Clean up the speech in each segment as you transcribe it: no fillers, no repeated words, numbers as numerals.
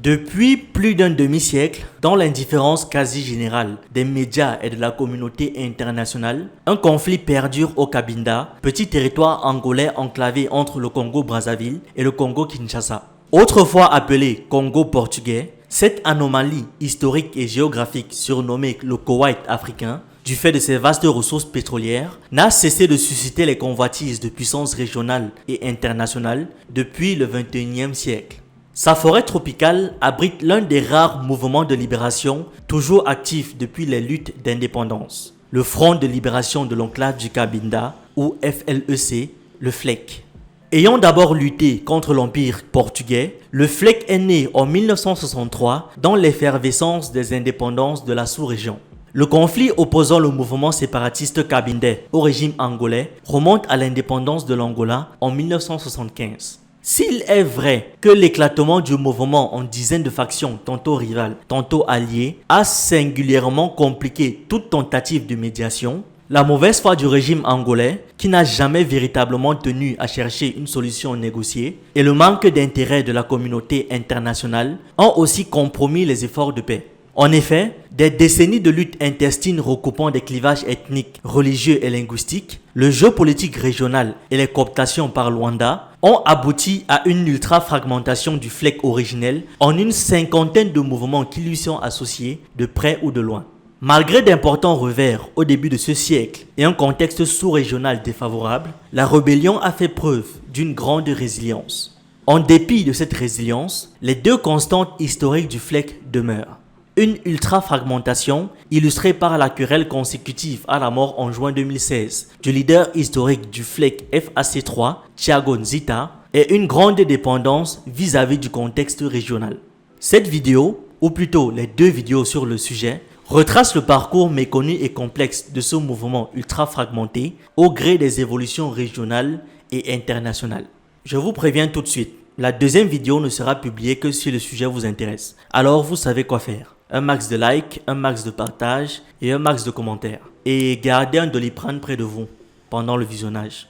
Depuis plus d'un demi-siècle, dans l'indifférence quasi générale des médias et de la communauté internationale, un conflit perdure au Cabinda, petit territoire angolais enclavé entre le Congo-Brazzaville et le Congo-Kinshasa. Autrefois appelé Congo portugais, cette anomalie historique et géographique surnommée le Koweït africain, du fait de ses vastes ressources pétrolières, n'a cessé de susciter les convoitises de puissances régionales et internationales depuis le XXIe siècle. Sa forêt tropicale abrite l'un des rares mouvements de libération toujours actifs depuis les luttes d'indépendance. Le Front de libération de l'enclave du Cabinda, ou FLEC, le FLEC. Ayant d'abord lutté contre l'Empire portugais, le FLEC est né en 1963 dans l'effervescence des indépendances de la sous-région. Le conflit opposant le mouvement séparatiste cabindais au régime angolais remonte à l'indépendance de l'Angola en 1975. S'il est vrai que l'éclatement du mouvement en dizaines de factions, tantôt rivales, tantôt alliées, a singulièrement compliqué toute tentative de médiation, la mauvaise foi du régime angolais, qui n'a jamais véritablement tenu à chercher une solution négociée, et le manque d'intérêt de la communauté internationale ont aussi compromis les efforts de paix. En effet, des décennies de luttes intestines recoupant des clivages ethniques, religieux et linguistiques, le jeu politique régional et les cooptations par Luanda ont abouti à une ultra-fragmentation du FLEC originel en une cinquantaine de mouvements qui lui sont associés de près ou de loin. Malgré d'importants revers au début de ce siècle et un contexte sous-régional défavorable, la rébellion a fait preuve d'une grande résilience. En dépit de cette résilience, les deux constantes historiques du FLEC demeurent. Une ultra-fragmentation illustrée par la querelle consécutive à la mort en juin 2016 du leader historique du FLEC FAC3, Thiago Nzita, et une grande dépendance vis-à-vis du contexte régional. Cette vidéo, ou plutôt les deux vidéos sur le sujet, retrace le parcours méconnu et complexe de ce mouvement ultra-fragmenté au gré des évolutions régionales et internationales. Je vous préviens tout de suite, la deuxième vidéo ne sera publiée que si le sujet vous intéresse. Alors vous savez quoi faire. Un max de likes, un max de partage et un max de commentaires. Et gardez un Doliprane près de vous pendant le visionnage.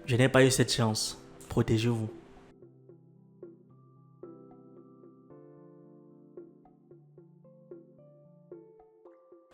Je n'ai pas eu cette chance. Protégez-vous.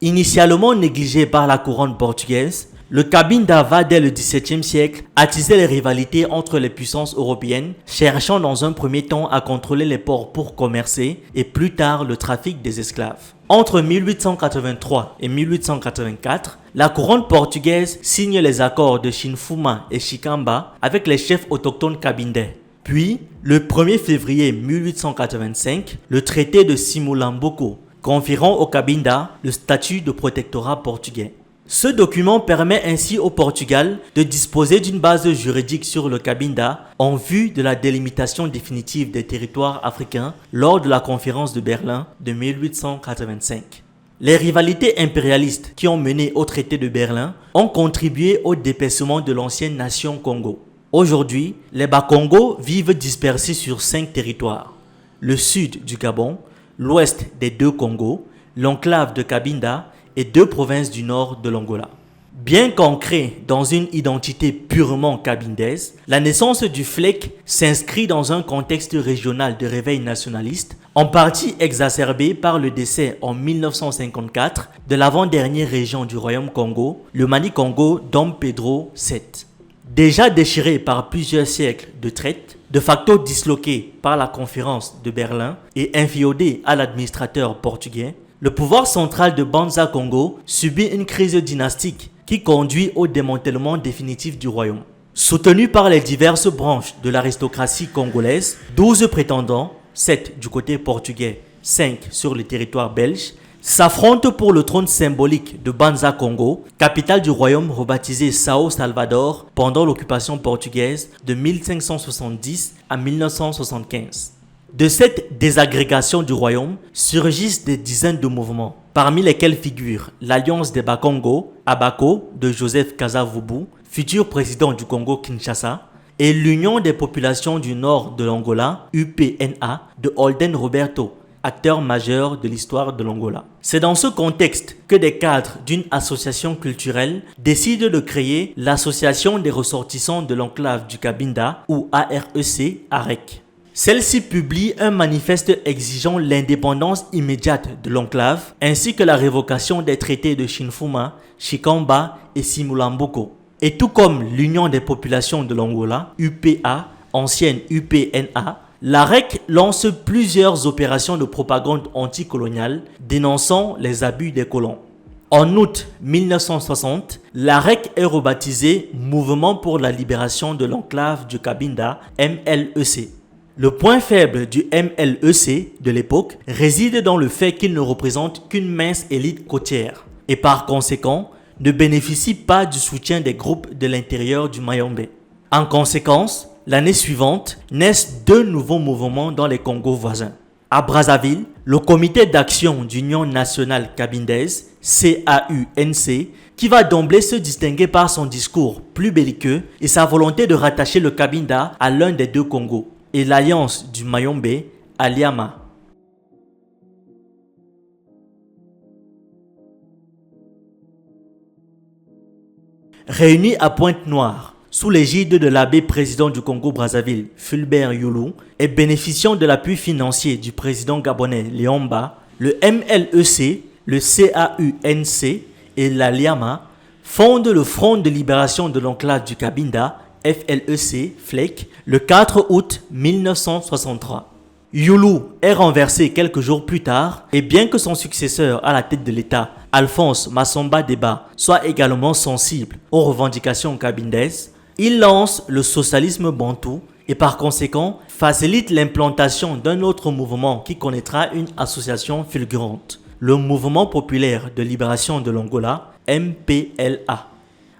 Initialement négligé par la couronne portugaise, le Cabinda va dès le XVIIe siècle attiser les rivalités entre les puissances européennes, cherchant dans un premier temps à contrôler les ports pour commercer et plus tard le trafic des esclaves. Entre 1883 et 1884, la couronne portugaise signe les accords de Chinfuma et Chikamba avec les chefs autochtones cabindais. Puis, le 1er février 1885, le traité de Simulamboko, conférant au Cabinda le statut de protectorat portugais. Ce document permet ainsi au Portugal de disposer d'une base juridique sur le Cabinda en vue de la délimitation définitive des territoires africains lors de la conférence de Berlin de 1885. Les rivalités impérialistes qui ont mené au traité de Berlin ont contribué au dépaissement de l'ancienne nation Congo. Aujourd'hui, les Bas-Congo vivent dispersés sur 5 territoires. Le sud du Gabon, l'ouest des deux Congos, l'enclave de Cabinda et 2 provinces du nord de l'Angola. Bien qu'ancrée dans une identité purement cabindaise, la naissance du FLEC s'inscrit dans un contexte régional de réveil nationaliste, en partie exacerbé par le décès en 1954 de l'avant-dernier régent du Royaume Congo, le Mani-Congo Dom Pedro VII. Déjà déchiré par plusieurs siècles de traite, de facto disloqué par la conférence de Berlin et inféodé à l'administrateur portugais, le pouvoir central de Banza Congo subit une crise dynastique qui conduit au démantèlement définitif du royaume. Soutenu par les diverses branches de l'aristocratie congolaise, 12 prétendants, 7 du côté portugais, 5 sur le territoire belge, s'affrontent pour le trône symbolique de Banza Congo, capitale du royaume rebaptisé Sao Salvador pendant l'occupation portugaise de 1570 à 1975. De cette désagrégation du royaume surgissent des dizaines de mouvements, parmi lesquels figurent l'Alliance des Bas-Congo, ABACO, de Joseph Kasavubu, futur président du Congo-Kinshasa, et l'Union des populations du nord de l'Angola, UPNA, de Holden Roberto, acteur majeur de l'histoire de l'Angola. C'est dans ce contexte que des cadres d'une association culturelle décident de créer l'Association des ressortissants de l'enclave du Cabinda, ou AREC, AREC. Celle-ci publie un manifeste exigeant l'indépendance immédiate de l'enclave ainsi que la révocation des traités de Shinfuma, Chikamba et Simulambuco. Et tout comme l'Union des populations de l'Angola, UPA, ancienne UPNA, la REC lance plusieurs opérations de propagande anticoloniale dénonçant les abus des colons. En août 1960, la REC est rebaptisée Mouvement pour la libération de l'enclave du Cabinda, MLEC. Le point faible du MLEC de l'époque réside dans le fait qu'il ne représente qu'une mince élite côtière et par conséquent ne bénéficie pas du soutien des groupes de l'intérieur du Mayombe. En conséquence, l'année suivante, naissent deux nouveaux mouvements dans les Congos voisins. À Brazzaville, le Comité d'action d'Union nationale cabindaise, CAUNC, qui va d'emblée se distinguer par son discours plus belliqueux et sa volonté de rattacher le Cabinda à l'un des deux Congos, et l'alliance du Mayombe à Liama. Réunis à Pointe-Noire, sous l'égide de l'abbé président du Congo-Brazzaville, Fulbert Yulu, et bénéficiant de l'appui financier du président gabonais Léomba, le MLEC, le CAUNC et la Liama fondent le Front de libération de l'enclave du Cabinda, FLEC, FLEC, le 4 août 1963. Yulu est renversé quelques jours plus tard et bien que son successeur à la tête de l'État, Alphonse Massomba Deba, soit également sensible aux revendications cabindaises, il lance le socialisme bantou et par conséquent facilite l'implantation d'un autre mouvement qui connaîtra une association fulgurante, le Mouvement populaire de libération de l'Angola, MPLA.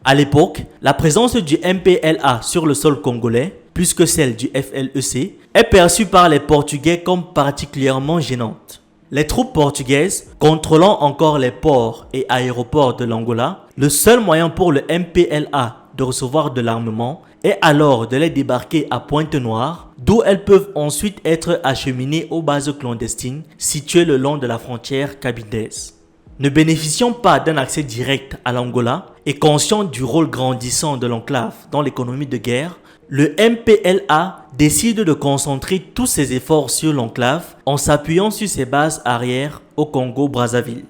À l'époque, la présence du MPLA sur le sol congolais, plus que celle du FLEC, est perçue par les Portugais comme particulièrement gênante. Les troupes portugaises, contrôlant encore les ports et aéroports de l'Angola, le seul moyen pour le MPLA de recevoir de l'armement est alors de les débarquer à Pointe-Noire, d'où elles peuvent ensuite être acheminées aux bases clandestines situées le long de la frontière cabindaise. Ne bénéficiant pas d'un accès direct à l'Angola et conscient du rôle grandissant de l'enclave dans l'économie de guerre, le MPLA décide de concentrer tous ses efforts sur l'enclave en s'appuyant sur ses bases arrière au Congo-Brazzaville.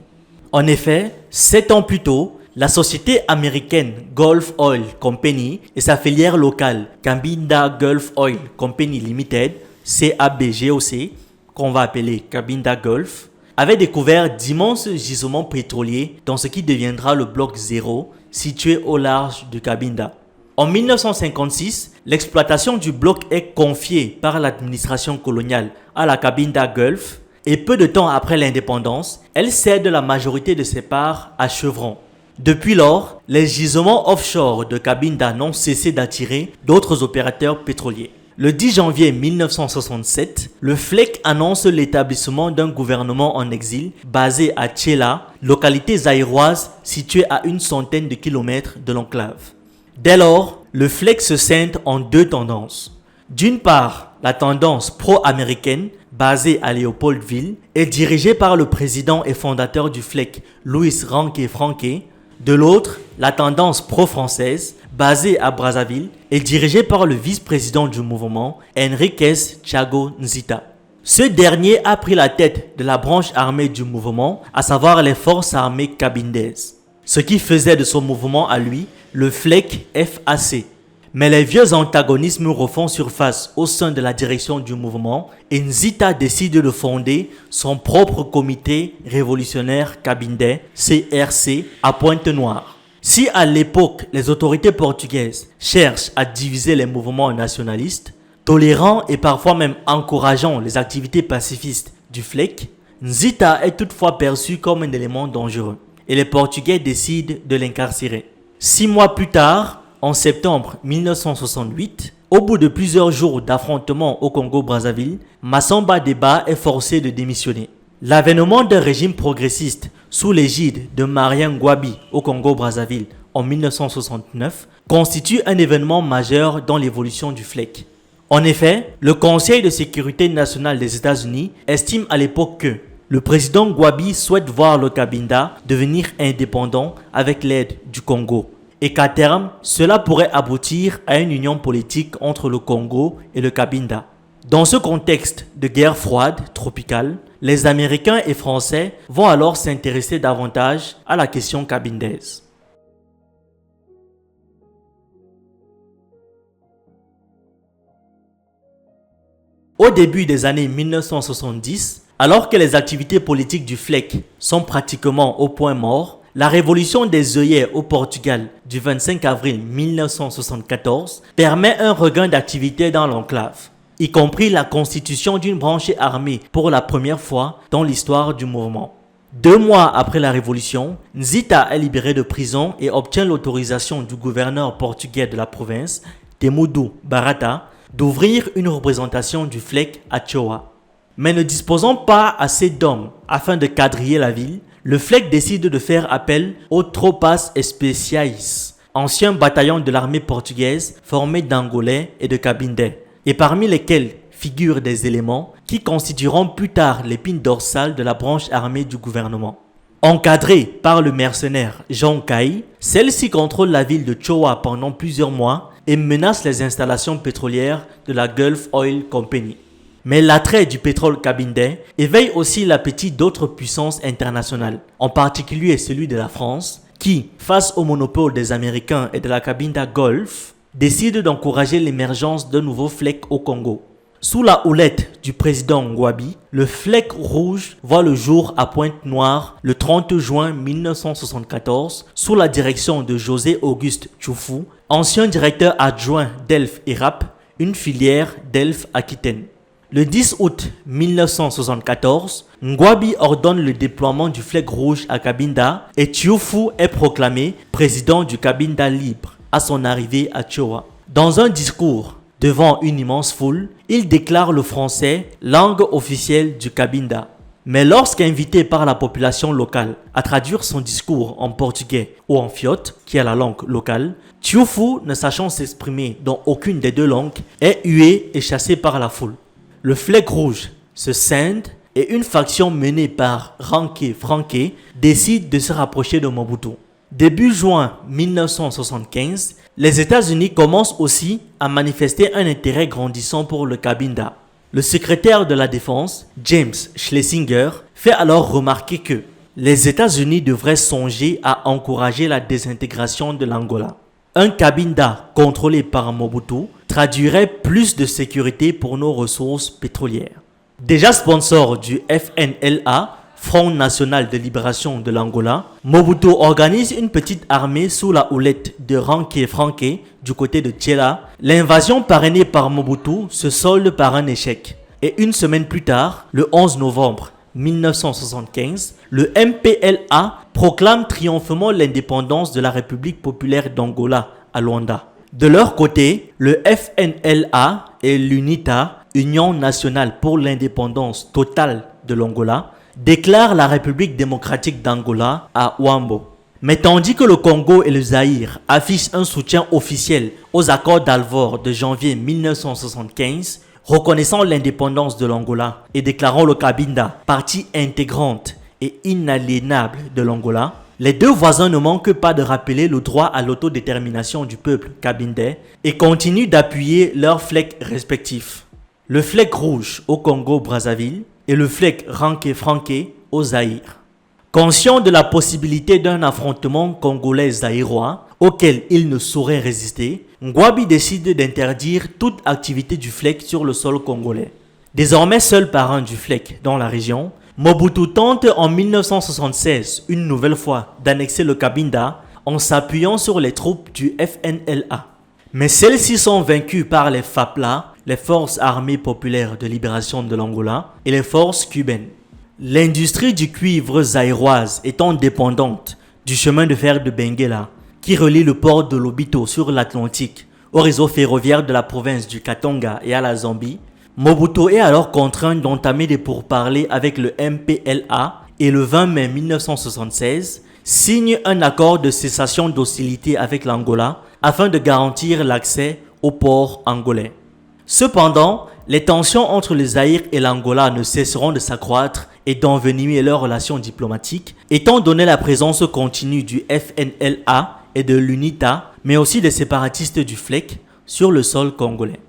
En effet, 7 ans plus tôt, la société américaine Gulf Oil Company et sa filière locale Cabinda Gulf Oil Company Limited, CABGOC, qu'on va appeler Cabinda Gulf, avaient découvert d'immenses gisements pétroliers dans ce qui deviendra le bloc 0 situé au large du Cabinda. En 1956, l'exploitation du bloc est confiée par l'administration coloniale à la Cabinda Gulf et peu de temps après l'indépendance, elle cède la majorité de ses parts à Chevron. Depuis lors, les gisements offshore de Cabinda n'ont cessé d'attirer d'autres opérateurs pétroliers. Le 10 janvier 1967, le FLEC annonce l'établissement d'un gouvernement en exil basé à Tchela, localité zaïroise située à une centaine de kilomètres de l'enclave. Dès lors, le FLEC se scinde en deux tendances. D'une part, la tendance pro-américaine, basée à Léopoldville, est dirigée par le président et fondateur du FLEC, Louis Ranké Franké. De l'autre, la tendance pro-française, basée à Brazzaville, est dirigée par le vice-président du mouvement, Henriques Thiago Nzita. Ce dernier a pris la tête de la branche armée du mouvement, à savoir les forces armées cabindaises, ce qui faisait de son mouvement à lui le FLEC FAC. Mais les vieux antagonismes refont surface au sein de la direction du mouvement et Nzita décide de fonder son propre comité révolutionnaire cabindais, CRC, à Pointe-Noire. Si à l'époque, les autorités portugaises cherchent à diviser les mouvements nationalistes, tolérant et parfois même encourageant les activités pacifistes du FLEC, Nzita est toutefois perçu comme un élément dangereux et les Portugais décident de l'incarcérer. 6 mois plus tard, en septembre 1968, au bout de plusieurs jours d'affrontements au Congo-Brazzaville, Massomba Deba est forcé de démissionner. L'avènement d'un régime progressiste sous l'égide de Marien Ngouabi au Congo-Brazzaville en 1969 constitue un événement majeur dans l'évolution du FLEC. En effet, le Conseil de sécurité nationale des États-Unis estime à l'époque que le président Ngouabi souhaite voir le Cabinda devenir indépendant avec l'aide du Congo et qu'à terme, cela pourrait aboutir à une union politique entre le Congo et le Cabinda. Dans ce contexte de guerre froide tropicale, les Américains et Français vont alors s'intéresser davantage à la question cabindaise. Au début des années 1970, alors que les activités politiques du FLEC sont pratiquement au point mort, la révolution des œillets au Portugal du 25 avril 1974 permet un regain d'activité dans l'enclave, y compris la constitution d'une branche armée pour la première fois dans l'histoire du mouvement. 2 mois après la révolution, Nzita est libéré de prison et obtient l'autorisation du gouverneur portugais de la province, Temudu Barata, d'ouvrir une représentation du FLEC à Choa. Mais ne disposant pas assez d'hommes afin de quadriller la ville, le FLEC décide de faire appel aux Tropas Especiais, anciens bataillons de l'armée portugaise formés d'Angolais et de Cabindais, et parmi lesquels figurent des éléments qui constitueront plus tard l'épine dorsale de la branche armée du gouvernement. Encadrée par le mercenaire Jean Caï, celle-ci contrôle la ville de Choa pendant plusieurs mois et menace les installations pétrolières de la Gulf Oil Company. Mais l'attrait du pétrole cabindais éveille aussi l'appétit d'autres puissances internationales, en particulier celui de la France, qui, face au monopole des Américains et de la Cabinda Gulf, décide d'encourager l'émergence d'un nouveau FLEC au Congo. Sous la houlette du président Ngouabi, le FLEC rouge voit le jour à Pointe-Noire le 30 juin 1974 sous la direction de José Auguste Tchoufou, ancien directeur adjoint d'Elf IRAP, une filière d'Elf Aquitaine. Le 10 août 1974, Ngouabi ordonne le déploiement du FLEC rouge à Cabinda et Tchoufou est proclamé président du Cabinda libre à son arrivée à Choa. Dans un discours devant une immense foule, il déclare le français langue officielle du Cabinda. Mais lorsqu'invité par la population locale à traduire son discours en portugais ou en fiote, qui est la langue locale, Tchoufou, ne sachant s'exprimer dans aucune des deux langues, est hué et chassé par la foule. Le FLEC rouge se scinde et une faction menée par Ranké Franké décide de se rapprocher de Mobutu. Début juin 1975, les États-Unis commencent aussi à manifester un intérêt grandissant pour le Cabinda. Le secrétaire de la Défense, James Schlesinger, fait alors remarquer que les États-Unis devraient songer à encourager la désintégration de l'Angola. Un Cabinda contrôlé par Mobutu traduirait plus de sécurité pour nos ressources pétrolières. Déjà sponsor du FNLA, Front National de Libération de l'Angola, Mobutu organise une petite armée sous la houlette de Ranké Franké du côté de Tchela. L'invasion parrainée par Mobutu se solde par un échec. Et une semaine plus tard, le 11 novembre 1975, le MPLA proclame triomphalement l'indépendance de la République populaire d'Angola à Luanda. De leur côté, le FNLA et l'UNITA, Union nationale pour l'indépendance totale de l'Angola, déclarent la République démocratique d'Angola à Ouambo. Mais tandis que le Congo et le Zaïre affichent un soutien officiel aux accords d'Alvor de janvier 1975, reconnaissant l'indépendance de l'Angola et déclarant le Cabinda partie intégrante et inaliénable de l'Angola, les deux voisins ne manquent pas de rappeler le droit à l'autodétermination du peuple cabindais et continuent d'appuyer leurs FLEC respectifs. Le FLEC rouge au Congo-Brazzaville et le FLEC Ranké Franké au Zaïre. Conscient de la possibilité d'un affrontement congolais-zaïrois auquel il ne saurait résister, Ngouabi décide d'interdire toute activité du FLEC sur le sol congolais. Désormais seul parrain du FLEC dans la région, Mobutu tente en 1976 une nouvelle fois d'annexer le Cabinda en s'appuyant sur les troupes du FNLA. Mais celles-ci sont vaincues par les FAPLA, les Forces armées populaires de libération de l'Angola, et les forces cubaines. L'industrie du cuivre zaïroise étant dépendante du chemin de fer de Benguela, qui relie le port de Lobito sur l'Atlantique au réseau ferroviaire de la province du Katanga et à la Zambie, Mobutu est alors contraint d'entamer des pourparlers avec le MPLA et le 20 mai 1976 signe un accord de cessation d'hostilité avec l'Angola afin de garantir l'accès au port angolais. Cependant, les tensions entre le Zaïre et l'Angola ne cesseront de s'accroître et d'envenimer leurs relations diplomatiques, étant donné la présence continue du FNLA et de l'UNITA, mais aussi des séparatistes du FLEC sur le sol congolais.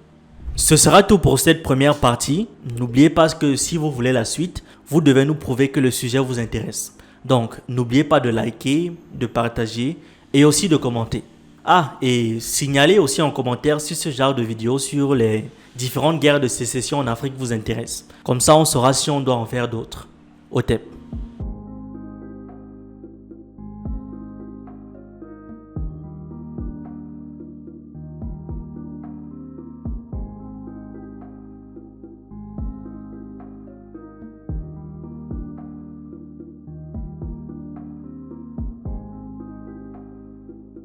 Ce sera tout pour cette première partie. N'oubliez pas que si vous voulez la suite, vous devez nous prouver que le sujet vous intéresse. Donc, n'oubliez pas de liker, de partager et aussi de commenter. Ah, et signalez aussi en commentaire si ce genre de vidéo sur les différentes guerres de sécession en Afrique vous intéresse. Comme ça, on saura si on doit en faire d'autres. OTEP.